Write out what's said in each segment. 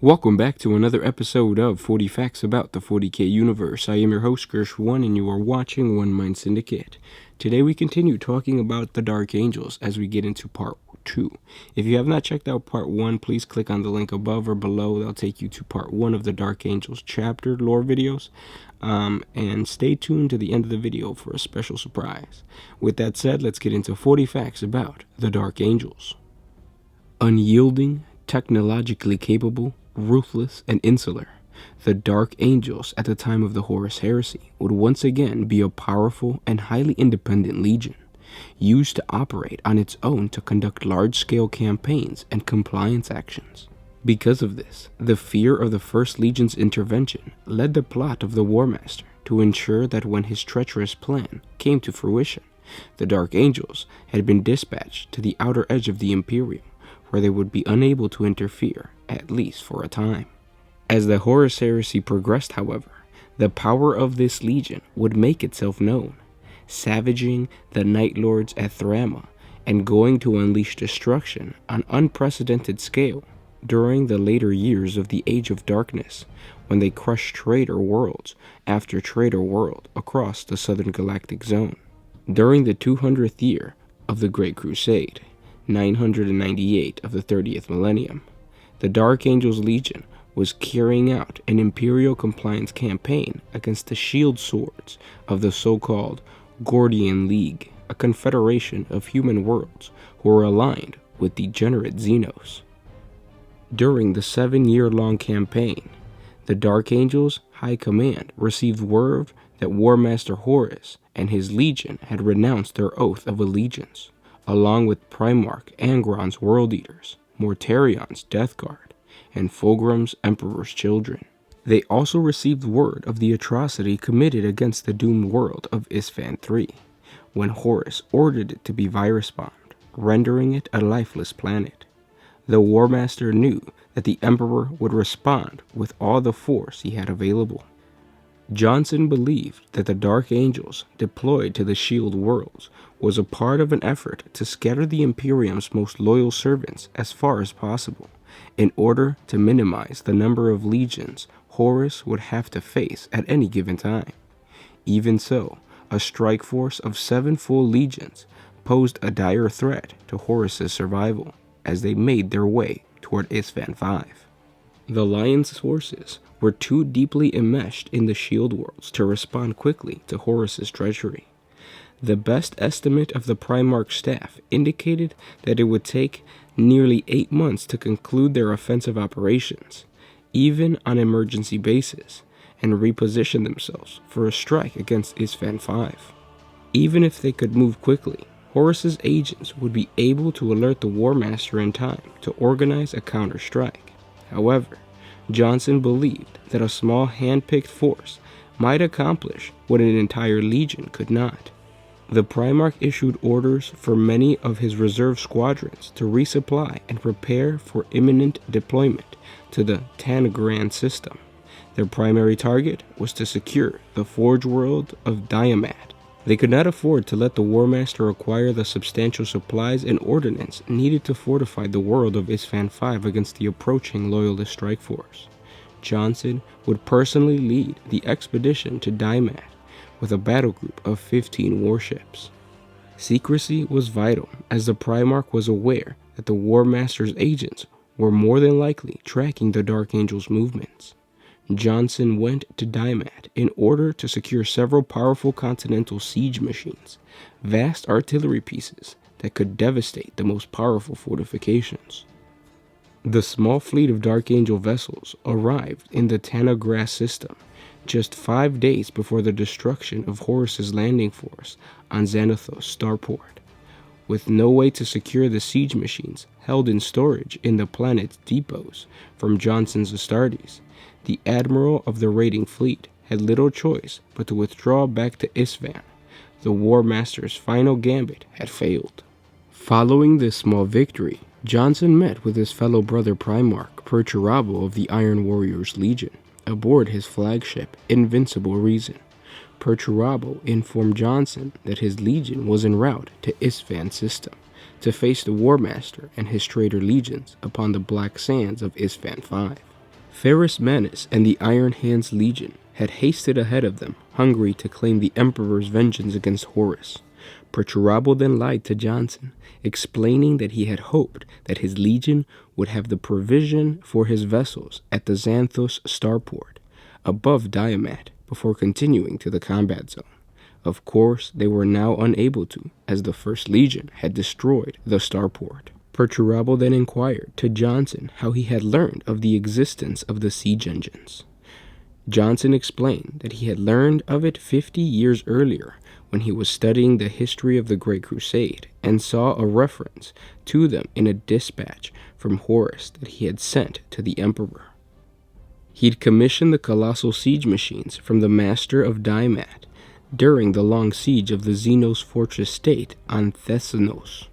Welcome back to another episode of 40 Facts About the 40K Universe. I am your host, Gersh1, and you are watching One Mind Syndicate. Today we continue talking about the Dark Angels as we get into Part 2. If you have not checked out Part 1, please click on the link above or below. That'll take you to Part 1 of the Dark Angels chapter lore videos. And stay tuned to the end of the video for a special surprise. With that said, let's get into 40 Facts About the Dark Angels. Unyielding, technologically capable, ruthless, and insular, the Dark Angels at the time of the Horus Heresy would once again be a powerful and highly independent legion, used to operate on its own to conduct large-scale campaigns and compliance actions. Because of this, the fear of the First Legion's intervention led the plot of the War Master to ensure that when his treacherous plan came to fruition, the Dark Angels had been dispatched to the outer edge of the Imperium, where they would be unable to interfere, at least for a time. As the Horus Heresy progressed, however, the power of this legion would make itself known, savaging the Night Lords at Thrama and going to unleash destruction on unprecedented scale during the later years of the Age of Darkness, when they crushed traitor worlds after traitor world across the Southern Galactic Zone. During the 200th year of the Great Crusade, 998 of the 30th millennium, the Dark Angels Legion was carrying out an Imperial compliance campaign against the shield swords of the so-called Gordian League, a confederation of human worlds who were aligned with degenerate Xenos. During the 7-year-long campaign, the Dark Angels High Command received word that War Master Horus and his legion had renounced their oath of allegiance, along with Primarch Angron's World Eaters, Mortarion's Death Guard, and Fulgrim's Emperor's Children. They also received word of the atrocity committed against the doomed world of Isfan III, when Horus ordered it to be virus-bombed, rendering it a lifeless planet. The War Master knew that the Emperor would respond with all the force he had available. Johnson believed that the Dark Angels deployed to the Shield worlds was a part of an effort to scatter the Imperium's most loyal servants as far as possible, in order to minimize the number of legions Horus would have to face at any given time. Even so, a strike force of 7 full legions posed a dire threat to Horus's survival as they made their way toward Isfan V. The Lion's forces were too deeply enmeshed in the Shield worlds to respond quickly to Horus's treachery. The best estimate of the Primarch staff indicated that it would take nearly 8 months to conclude their offensive operations, even on emergency basis, and reposition themselves for a strike against Isfan V. Even if they could move quickly, Horus's agents would be able to alert the War Master in time to organize a counter-strike. However, Johnson believed that a small hand-picked force might accomplish what an entire legion could not. The Primarch issued orders for many of his reserve squadrons to resupply and prepare for imminent deployment to the Tanagran system. Their primary target was to secure the Forge world of Diamad. They could not afford to let the War Master acquire the substantial supplies and ordnance needed to fortify the world of Isfan V against the approaching Loyalist strike force. Johnson would personally lead the expedition to Diamad with a battle group of 15 warships. Secrecy was vital, as the Primarch was aware that the War Master's agents were more than likely tracking the Dark Angels' movements. Johnson went to Diamad in order to secure several powerful continental siege machines, vast artillery pieces that could devastate the most powerful fortifications. The small fleet of Dark Angel vessels arrived in the Tanagra system just 5 days before the destruction of Horus's landing force on Xanathos starport. With no way to secure the siege machines held in storage in the planet's depots from Johnson's Astartes, the admiral of the raiding fleet had little choice but to withdraw back to Isfan. The War Master's final gambit had failed. Following this small victory, Johnson met with his fellow brother Primarch Perturabo of the Iron Warriors Legion aboard his flagship Invincible Reason. Perturabo informed Johnson that his legion was en route to Isfan system to face the War Master and his traitor legions upon the black sands of Isfan V. Ferrus Manus and the Iron Hands Legion had hasted ahead of them, hungry to claim the Emperor's vengeance against Horus. Perturabo then lied to Johnson, explaining that he had hoped that his legion would have the provision for his vessels at the Xanthos starport, above Diamat, before continuing to the combat zone. Of course, they were now unable to, as the First Legion had destroyed the starport. Perturabo then inquired to Johnson how he had learned of the existence of the siege engines. Johnson explained that he had learned of it 50 years earlier when he was studying the history of the Great Crusade and saw a reference to them in a dispatch from Horus that he had sent to the Emperor. He'd commissioned the colossal siege machines from the Master of Diamat during the long siege of the Xenos fortress state on Thessanos.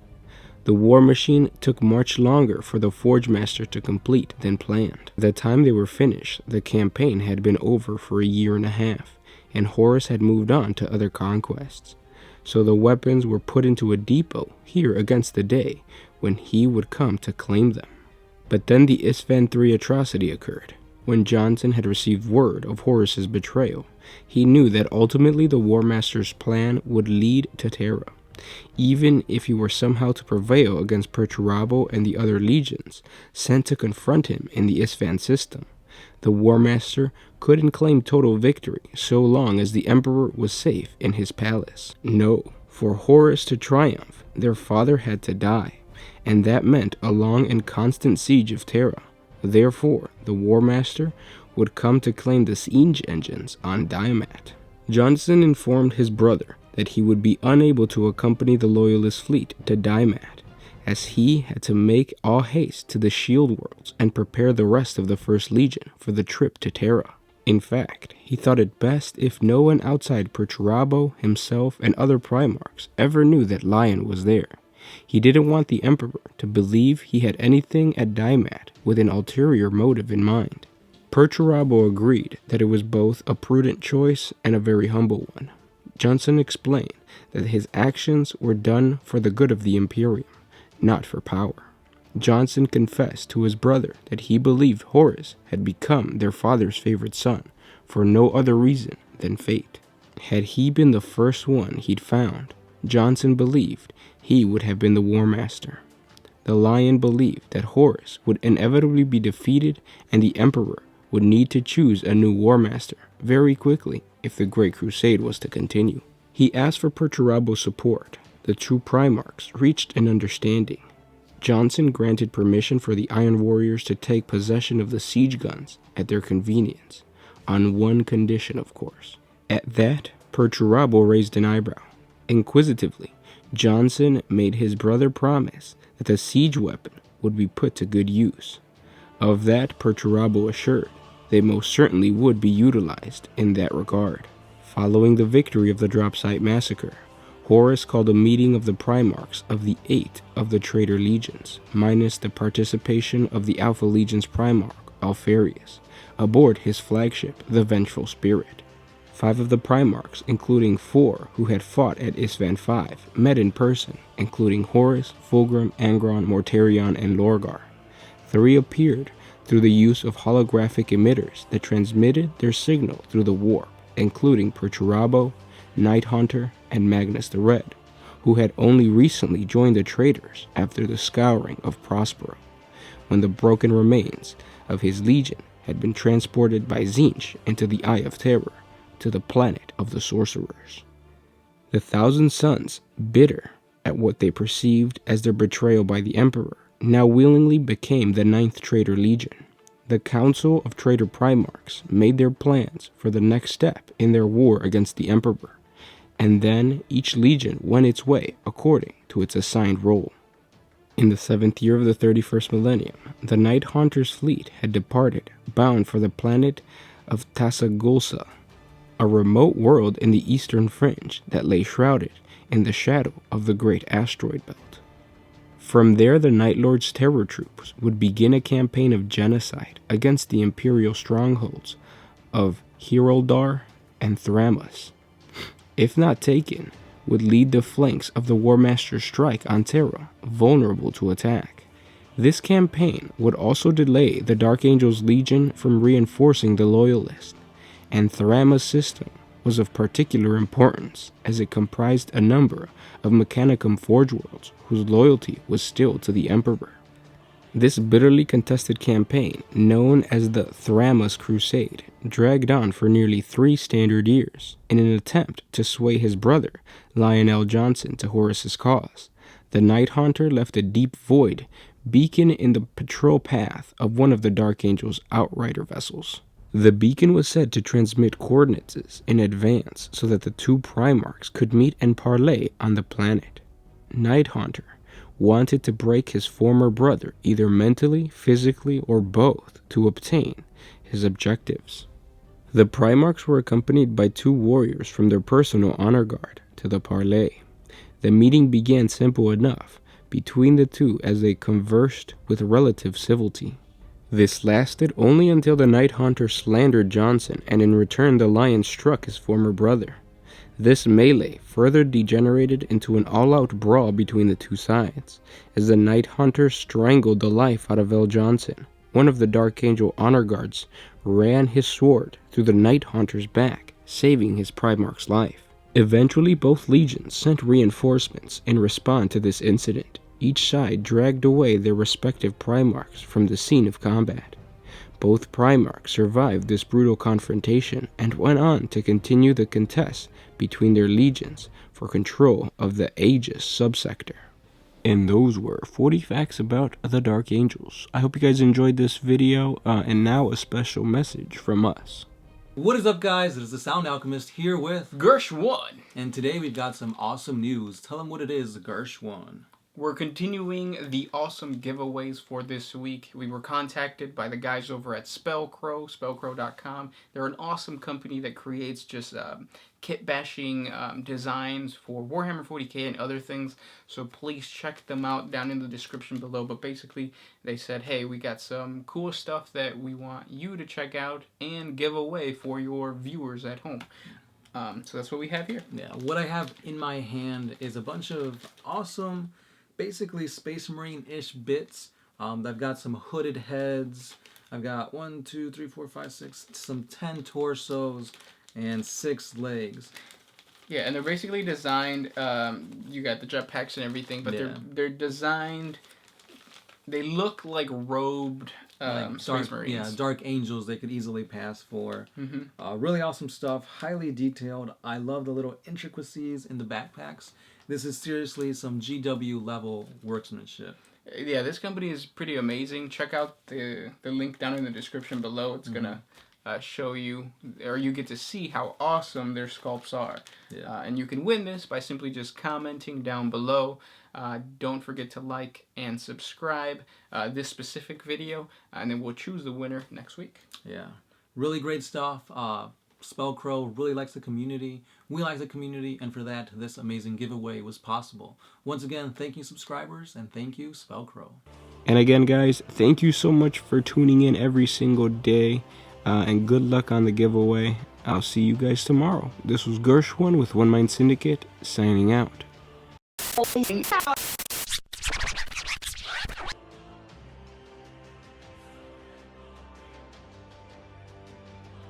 The war machine took much longer for the Forge Master to complete than planned. By the time they were finished, the campaign had been over for a year and a half, and Horus had moved on to other conquests. So the weapons were put into a depot here against the day when he would come to claim them. But then the Isstvan III atrocity occurred. When Johnson had received word of Horus's betrayal, he knew that ultimately the War Master's plan would lead to Terra. Even if he were somehow to prevail against Perturabo and the other legions sent to confront him in the Isstvan system, the War Master couldn't claim total victory so long as the Emperor was safe in his palace. No, for Horus to triumph, their father had to die, and that meant a long and constant siege of Terra. Therefore, the War Master would come to claim the siege engines on Diamat. Johnson informed his brother that he would be unable to accompany the Loyalist fleet to Diamat, as he had to make all haste to the Shield Worlds and prepare the rest of the First Legion for the trip to Terra. In fact, he thought it best if no one outside Perturabo, himself, and other Primarchs ever knew that Lion was there. He didn't want the Emperor to believe he had anything at Diamat with an ulterior motive in mind. Perturabo agreed that it was both a prudent choice and a very humble one. Johnson explained that his actions were done for the good of the Imperium, not for power. Johnson confessed to his brother that he believed Horus had become their father's favorite son for no other reason than fate. Had he been the first one he'd found, Johnson believed he would have been the War Master. The Lion believed that Horus would inevitably be defeated and the Emperor would need to choose a new War Master very quickly if the Great Crusade was to continue. He asked for Perturabo's support. The two Primarchs reached an understanding. Johnson granted permission for the Iron Warriors to take possession of the siege guns at their convenience, on one condition, of course. At that, Perturabo raised an eyebrow. Inquisitively, Johnson made his brother promise that the siege weapon would be put to good use. Of that, Perturabo assured they most certainly would be utilized in that regard. Following the victory of the Drop Site Massacre, Horus called a meeting of the Primarchs of the 8 of the Traitor Legions, minus the participation of the Alpha Legion's Primarch, Alfarius, aboard his flagship, the Vengeful Spirit. 5 of the Primarchs, including 4 who had fought at Isstvan V, met in person, including Horus, Fulgrim, Angron, Mortarion, and Lorgar. 3 appeared through the use of holographic emitters that transmitted their signal through the warp, including Perturabo, Night Haunter, and Magnus the Red, who had only recently joined the Traitors after the scouring of Prospero, when the broken remains of his legion had been transported by Tzeentch into the Eye of Terror to the planet of the Sorcerers. The Thousand Sons, bitter at what they perceived as their betrayal by the Emperor, now willingly became the 9th Traitor Legion. The Council of Traitor Primarchs made their plans for the next step in their war against the Emperor, and then each legion went its way according to its assigned role. In the 7th year of the 31st millennium, the Night Haunter's fleet had departed, bound for the planet of Tasagulsa, a remote world in the eastern fringe that lay shrouded in the shadow of the great asteroid belt. From there, the Night Lord's terror troops would begin a campaign of genocide against the imperial strongholds of Heroldar and Thramus. If not taken, would lead the flanks of the War Master's strike on Terra, vulnerable to attack. This campaign would also delay the Dark Angels Legion from reinforcing the Loyalists, and Thrama's system was of particular importance as it comprised a number of Mechanicum Forge worlds whose loyalty was still to the Emperor. This bitterly contested campaign, known as the Thrama's Crusade, dragged on for nearly 3 standard years in an attempt to sway his brother, Lionel Johnson, to Horus's cause. The Night Haunter left a deep void beacon in the patrol path of one of the Dark Angel's Outrider vessels. The beacon was said to transmit coordinates in advance so that the 2 Primarchs could meet and parley on the planet. Night Haunter wanted to break his former brother either mentally, physically, or both to obtain his objectives. The Primarchs were accompanied by 2 warriors from their personal honor guard to the parley. The meeting began simple enough between the 2 as they conversed with relative civility. This lasted only until the Night Haunter slandered Johnson, and in return the Lion struck his former brother. This melee further degenerated into an all-out brawl between the 2 sides, as the Night Haunter strangled the life out of L. Johnson. One of the Dark Angel honor guards ran his sword through the Night Haunter's back, saving his Primarch's life. Eventually, both legions sent reinforcements in response to this incident. Each side dragged away their respective Primarchs from the scene of combat. Both Primarchs survived this brutal confrontation and went on to continue the contest between their legions for control of the Aegis subsector. And those were 40 facts about the Dark Angels. I hope you guys enjoyed this video, and now a special message from us. What is up, guys? It is the Sound Alchemist here with Gersh1. and today we've got some awesome news. Tell them what it is, Gersh1. We're continuing the awesome giveaways for this week. We were contacted by the guys over at Spellcrow, spellcrow.com. They're an awesome company that creates just kit bashing designs for Warhammer 40K and other things. So please check them out down in the description below. But basically, they said, hey, we got some cool stuff that we want you to check out and give away for your viewers at home. So that's what we have here. Yeah, what I have in my hand is a bunch of awesome, basically Space Marine-ish bits. I've got some hooded heads. I've got 1, 2, 3, 4, 5, 6, some 10 torsos and 6 legs. Yeah, and they're basically designed. You got the jetpacks and everything, but they're designed. They look like robed Space Marines. Yeah, Dark Angels they could easily pass for. Really awesome stuff, highly detailed. I love the little intricacies in the backpacks. This is seriously some GW level workmanship. Yeah, this company is pretty amazing. Check out the link down in the description below. It's gonna show you, or you get to see how awesome their sculpts are. Yeah. And you can win this by simply just commenting down below. Don't forget to like and subscribe this specific video, and then we'll choose the winner next week. Yeah, really great stuff. Spellcrow really likes the community. We like the community, and for that, this amazing giveaway was possible. Once again, thank you, subscribers, and thank you, Spellcrow. And again, guys, thank you so much for tuning in every single day, and good luck on the giveaway. I'll see you guys tomorrow. This was Gersh1 with One Mind Syndicate, signing out.